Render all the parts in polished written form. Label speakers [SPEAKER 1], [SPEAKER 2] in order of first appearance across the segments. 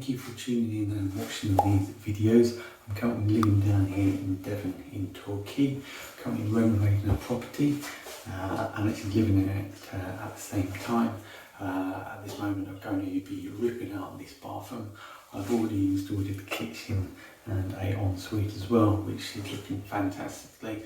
[SPEAKER 1] thank you for tuning in and watching these videos. I'm currently living down here in Devon in Torquay, currently renovating a property and actually living in it at the same time. At this moment I'm going to be ripping out this bathroom. I've already installed the kitchen and a ensuite as well, which is looking fantastically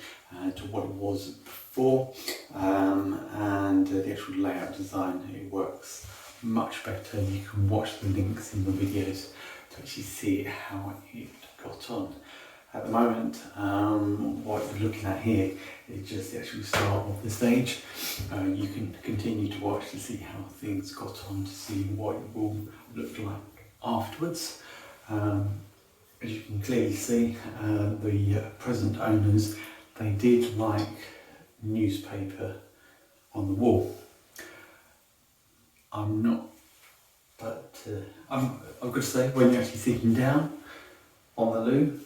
[SPEAKER 1] to what it was before, and the actual layout design, it works much better. You can watch the links in the videos to actually see how it got on. At the moment, what you're looking at here is just the actual start of the stage. You can continue to watch to see how things got on, to see what it will look like afterwards. As you can clearly see, the present owners, they did like newspaper on the wall. I'm not, but I'm going to say, when you're actually sitting down on the loo,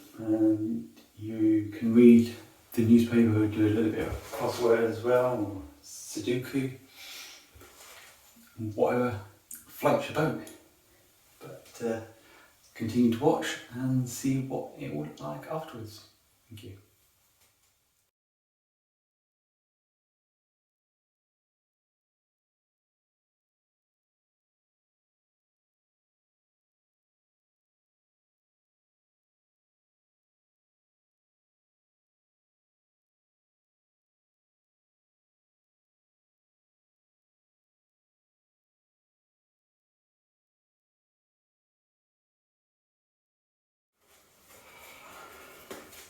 [SPEAKER 1] you can read the newspaper, do a little bit of crossword as well, or Sudoku, whatever floats your boat. But continue to watch and see what it will look like afterwards. Thank you.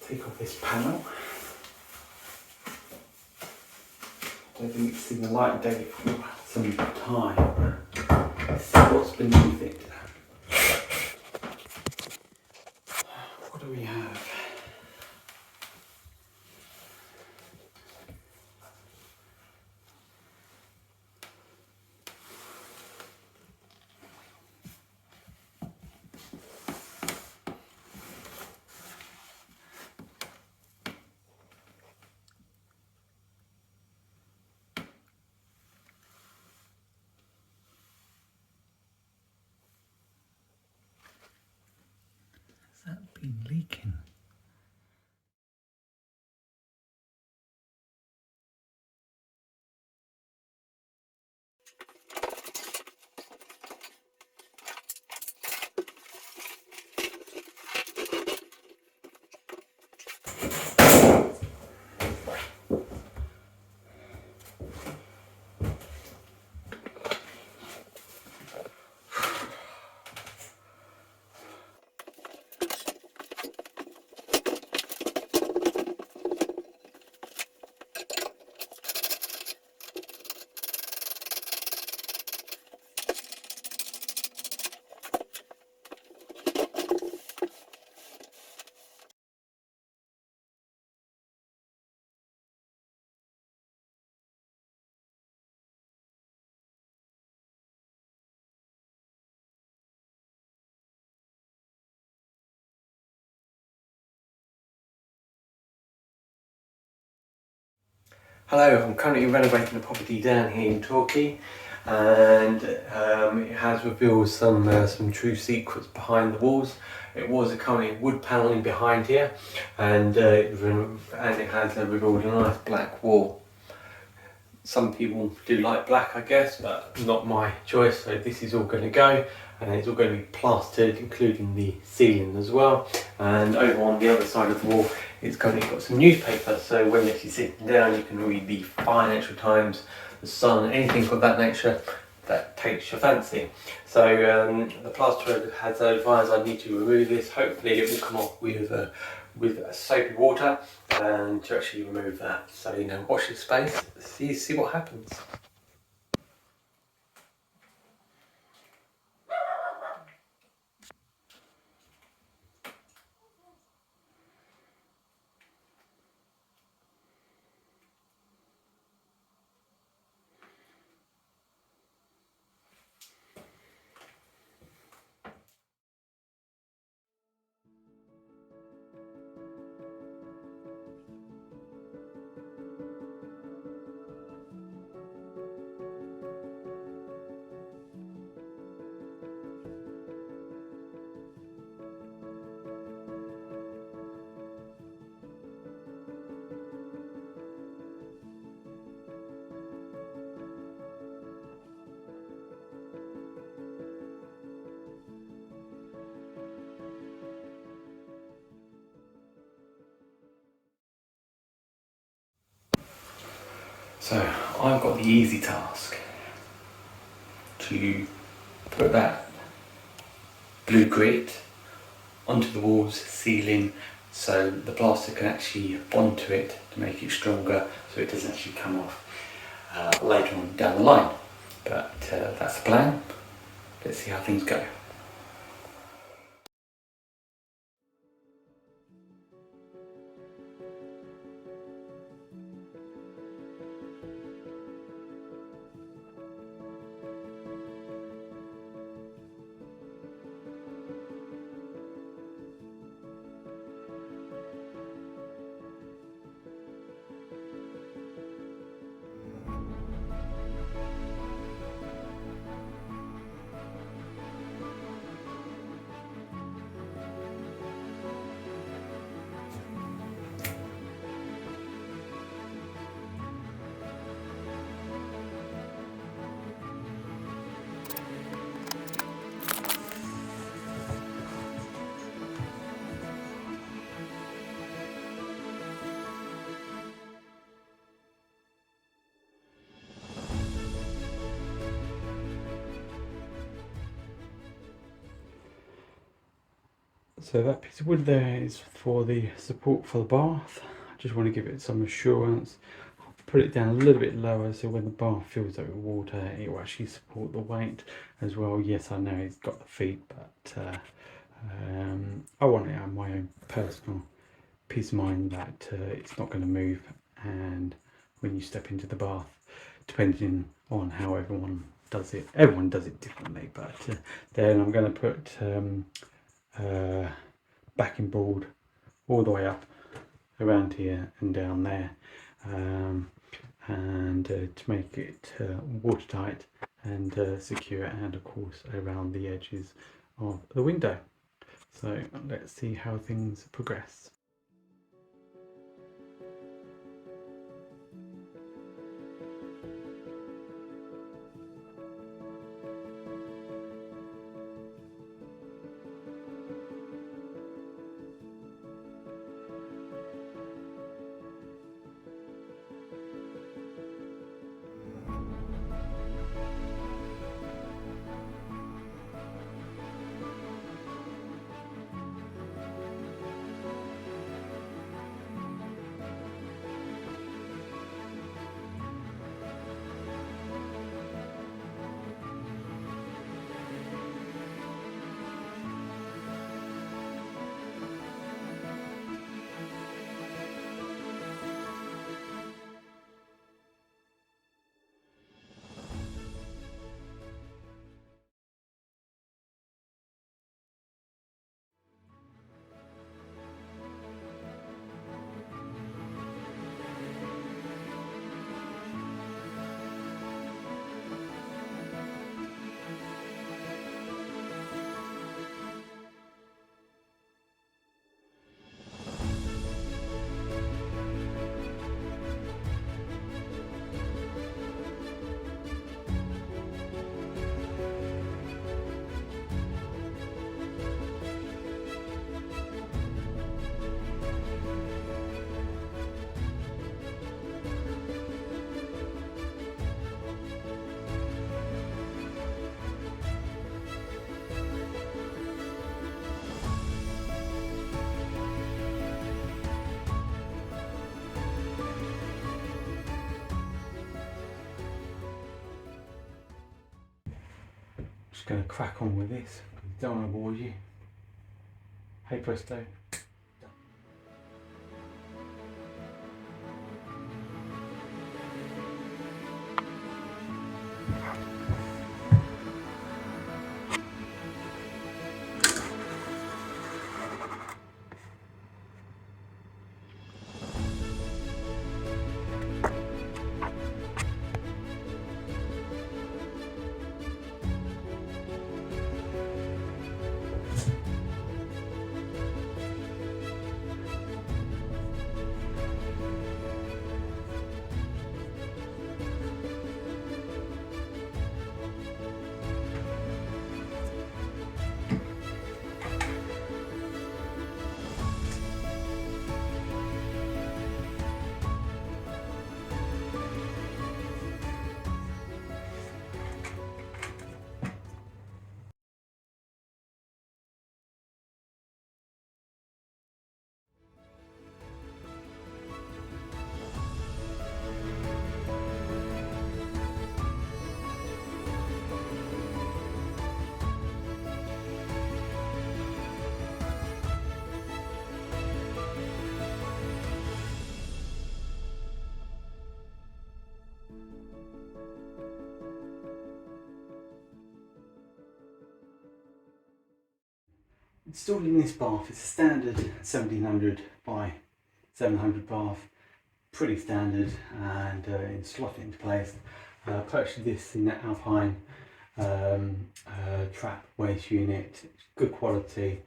[SPEAKER 1] Take off this panel. I don't think it's seen the light of day for some time. Let's see what's beneath it. What do we have? Has that been leaking? Hello, I'm currently renovating a property down here in Torquay, and it has revealed some true secrets behind the walls. It was currently wood panelling behind here, and it has revealed a nice black wall. Some people do like black, I guess, but not my choice, so this is all going to go, and it's all going to be plastered, including the ceiling as well. And over on the other side of the wall, it's currently got some newspaper, so when you're actually sitting down, you can read the Financial Times, the Sun, anything of that nature that takes your fancy. So the plasterer has advised I need to remove this. Hopefully it will come off with soapy water, and to actually remove that. So, you know, watch this space, see what happens. So I've got the easy task to put that blue grit onto the walls, ceiling, so the plaster can actually bond to it to make it stronger, so it doesn't actually come off later on down the line. But that's the plan. Let's see how things go. So that piece of wood there is for the support for the bath. I just want to give it some assurance. I'll put it down a little bit lower so when the bath fills up with water it will actually support the weight as well. Yes, I know it's got the feet, but I want it on my own personal peace of mind that it's not going to move, and when you step into the bath, depending on how everyone does it differently, but then I'm going to put backing board all the way up around here and down there, and to make it watertight and secure, and of course around the edges of the window. So let's see how things progress. Just going to crack on with this, don't want to bore you. Hey presto. Installing this bath, it's a standard 1700 by 700 bath, pretty standard, and in slot it into place. Purchased this in the Alpine trap waste unit, good quality.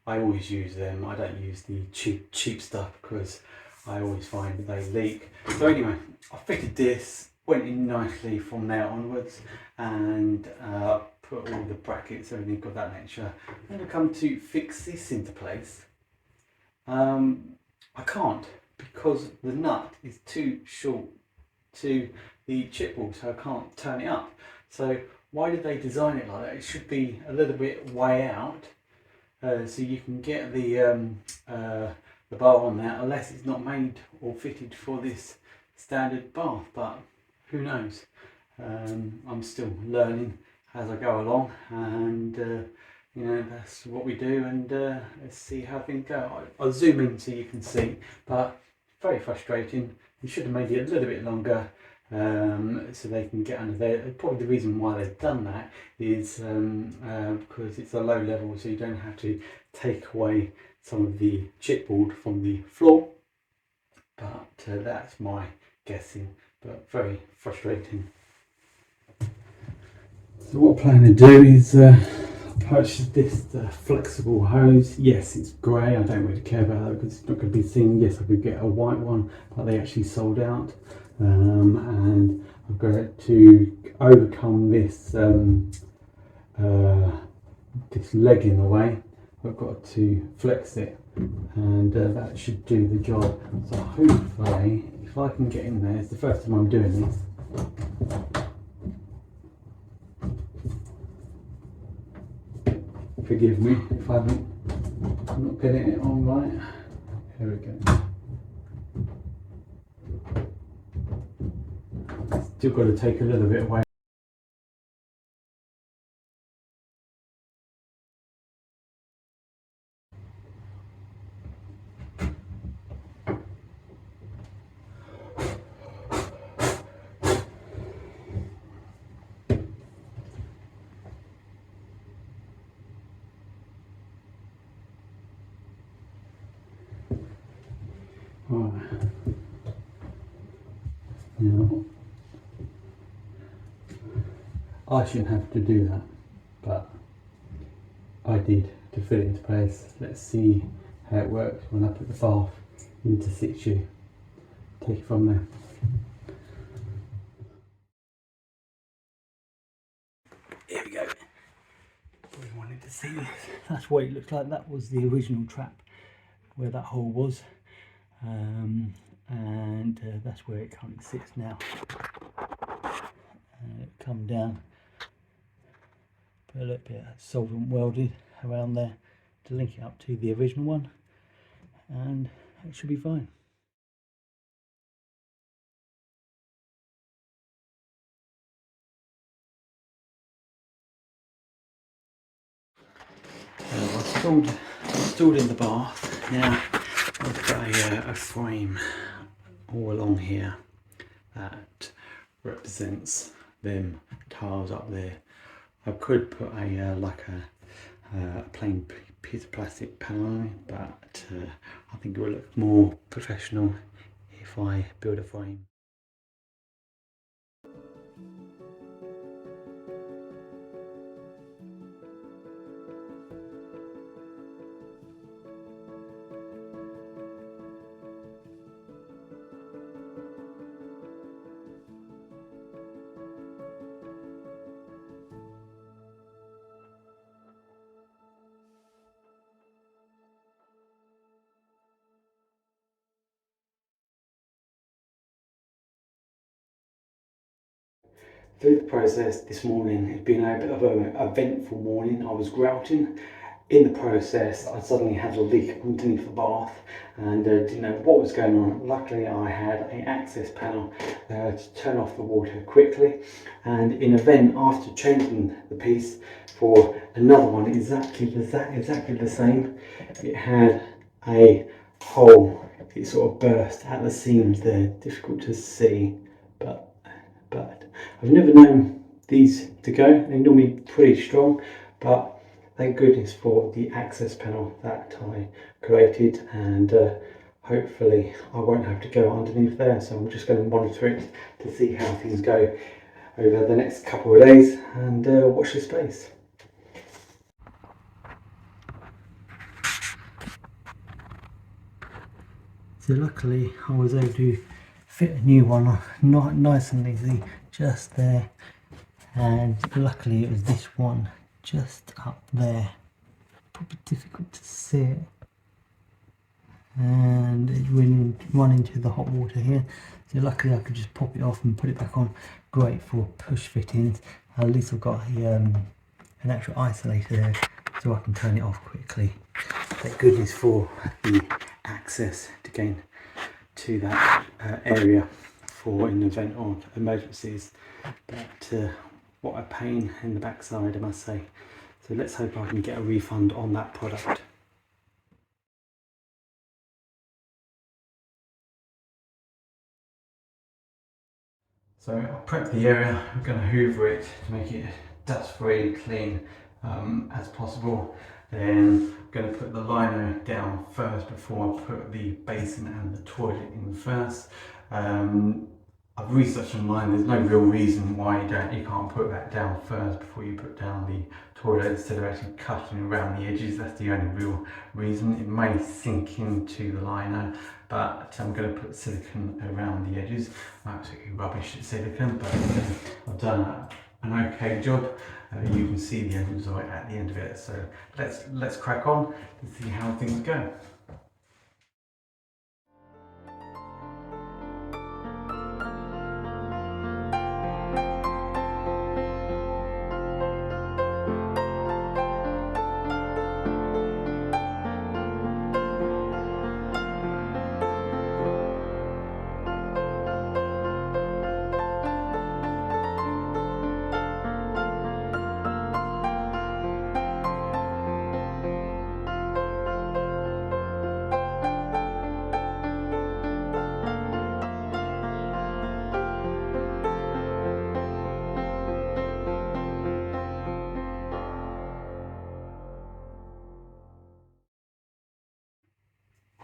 [SPEAKER 1] I always use them. I don't use the cheap stuff because I always find that they leak. So anyway, I fitted this, went in nicely from there onwards, and put all the brackets, everything of that nature. I'm going to come to fix this into place. I can't, because the nut is too short to the chipboard, so I can't turn it up. So why did they design it like that? It should be a little bit way out, so you can get the bar on there, unless it's not made or fitted for this standard bath, but who knows. I'm still learning as I go along, and you know, that's what we do, and let's see how things go. I'll zoom in so you can see, but very frustrating. You should have made it a little bit longer, so they can get under there. Probably the reason why they've done that is because it's a low level, so you don't have to take away some of the chipboard from the floor, but that's my guessing, but very frustrating. So what I plan to do is purchase this flexible hose. Yes, it's grey, I don't really care about that because it's not going to be seen. Yes, I could get a white one, but they actually sold out, and I've got to overcome this this leg in the way. I've got to flex it, and that should do the job. So hopefully, if I can get in there, it's the first time I'm doing this. Forgive me if I'm not getting it on right. Here we go. Still got to take a little bit away. Right. Now, I shouldn't have to do that, but I did to fit it into place. Let's see how it works when I put the bath into situ. Take it from there. Here we go. Probably wanted to see this. That's what it looks like. That was the original trap where that hole was. And that's where it currently sits now. Come down, put a little bit of solvent welded around there to link it up to the original one, and it should be fine. Installed in the bath. Now I've got a frame all along here that represents them tiles up there. I could put a like a plain piece of plastic panel on it, but I think it will look more professional if I build a frame. Through the process this morning, it's been a bit of an eventful morning. I was grouting. In the process, I suddenly had a leak underneath the bath and didn't know what was going on. Luckily, I had an access panel to turn off the water quickly. And in a vent, after changing the piece for another one exactly the same, it had a hole. It sort of burst at the seams there. Difficult to see, but I've never known these to go. They're normally pretty strong, but thank goodness for the access panel that I created, and hopefully I won't have to go underneath there. So I'm just going to monitor it to see how things go over the next couple of days and watch this space. So luckily I was able to fit a new one not nice and easy just there, and luckily it was this one just up there. Probably difficult to see it, and it run into the hot water here, so luckily I could just pop it off and put it back on. Great for push fittings. At least I've got an actual isolator there so I can turn it off quickly. Thank goodness for the access to gain to that area for an event of emergencies, but what a pain in the backside, I must say. So let's hope I can get a refund on that product. So I'll prep the area. I'm going to hoover it to make it dust free, clean as possible. Then I'm going to put the lino down first before I put the basin and the toilet in first. I've researched online, there's no real reason why you can't put that down first before you put down the toilet instead of actually cutting around the edges. That's the only real reason. It may sink into the lino, but I'm going to put silicone around the edges. Absolutely rubbish silicone, but I've done an okay job. You can see the end result at the end of it. So let's crack on and see how things go.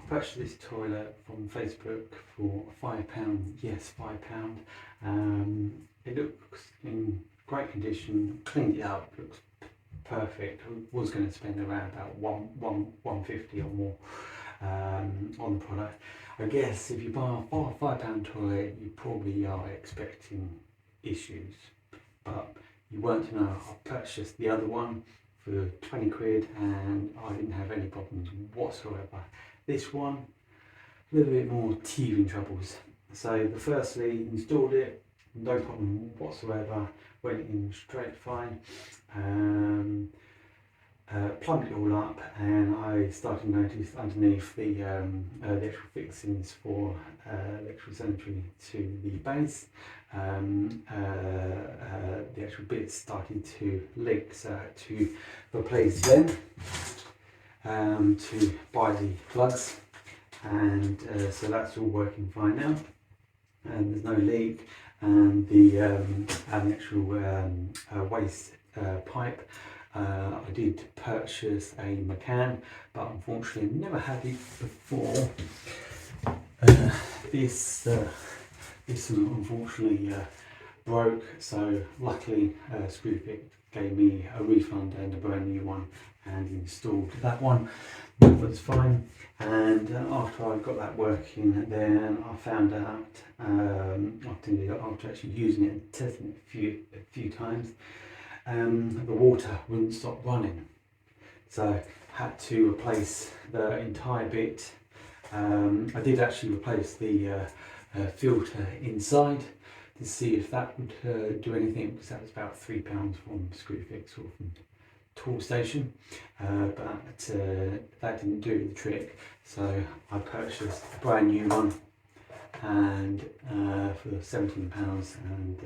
[SPEAKER 1] Purchased this toilet from Facebook for £5. Yes, £5. It looks in great condition. Cleaned it up. Looks perfect. I was going to spend around about £150 or more on the product. I guess if you buy a £5 toilet, you probably are expecting issues, but you weren't to know. I purchased the other one for 20 quid and I didn't have any problems whatsoever. This one, a little bit more teething troubles. So firstly, installed it, no problem whatsoever, went in straight fine. Plumbed it all up, and I started to notice underneath the electrical fixings for electrical sanitary to the base, the actual bits started to leak, so I had to replace them. To buy the plugs, and so that's all working fine now, and there's no leak, and the actual waste pipe, I did purchase a McAlpine, but unfortunately I've never had it before. This unfortunately broke, so luckily Screwfix gave me a refund and a brand new one and installed that one. That was fine, and after I got that working, then I found out after actually using it and testing it a few times, the water wouldn't stop running, so I had to replace the entire bit. I did actually replace the filter inside to see if that would do anything, because that was about £3 from Screwfix or from Tool Station, but that didn't do the trick, so I purchased a brand new one and for £17, and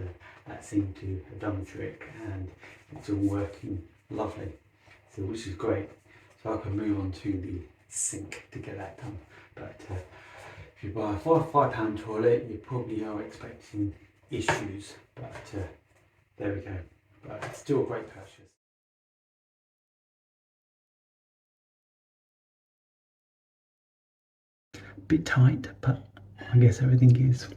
[SPEAKER 1] that seemed to have done the trick, and it's all working lovely, so which is great. So I can move on to the sink to get that done. But if you buy a £5 toilet, you probably are expecting issues, but there we go. But it's still a great purchase. bit tight, but I guess everything is